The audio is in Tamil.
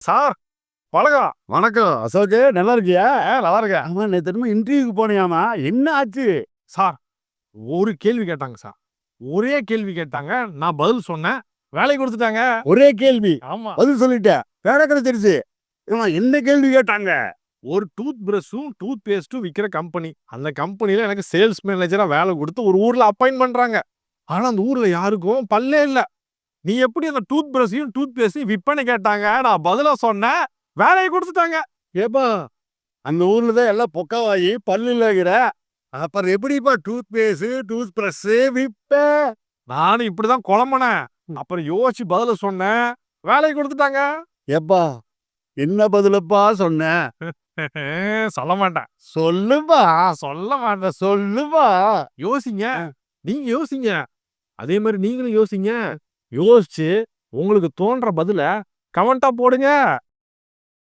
சார் வணக்கம். வணக்கம் அசோக்கு, நல்லா இருக்கியா? நல்லா இருக்கேன். ஆமா, நேத்து என்னமோ இன்டர்வியூக்கு போனியாமா, என்ன ஆச்சு? சார் ஒரு கேள்வி கேட்டாங்க சார். ஒரே கேள்வி கேட்டாங்க. நான் பதில் சொன்னேன். வேலை குடுத்துட்டாங்க. ஒரே கேள்வி, ஆமா. பதில் சொல்லிட்டேன். வேலை கிடைச்சிருச்சு. ஏம்மா, என்ன கேள்வி கேட்டாங்க? ஒரு டூத் பிரஷும், டூத் பேஸ்ட்டும் விக்கிற கம்பெனி. அந்த கம்பெனில எனக்கு சேல்ஸ் மேனேஜரா வேலை குடுத்து ஒரு ஊர்ல அப்பாயிண்ட் பண்றாங்க. ஆனா அந்த ஊர்ல யாருக்கும் பல்லே இல்ல. நீ எப்படி அந்த டூத் பிரஷையும், டூத் பேஸ்டையும் விப்பேன்னு கேட்டாங்க. நான் பதிலா சொன்னேன். வேலைய குடுத்துட்டாங்க. ஏப்பா, அந்த ஊர்ல தான் எல்லாம் பொக்கவாயி பல்லு இல்லைங்கிற, அப்புறம் எப்படிப்பா டூத் பேஸ்ட் டூத் பிரஷ் விப்ப? நானும் இப்படிதான் குழம்புனேன். அப்புறம் யோசிச்சு பதில சொன்னேன். வேலைய குடுத்துட்டாங்க. ஏப்பா, என்ன பதிலப்பா சொன்ன? சொல்ல மாட்டேன். சொல்லுப்பா. சொல்ல மாட்டேன். சொல்லுப்பா. யோசிங்க. நீங்க யோசிங்க. அதே மாரி நீங்களும் யோசிங்க. யோசிச்சு உங்களுக்கு தோன்ற பதில கமெண்ட்டா போடுங்க.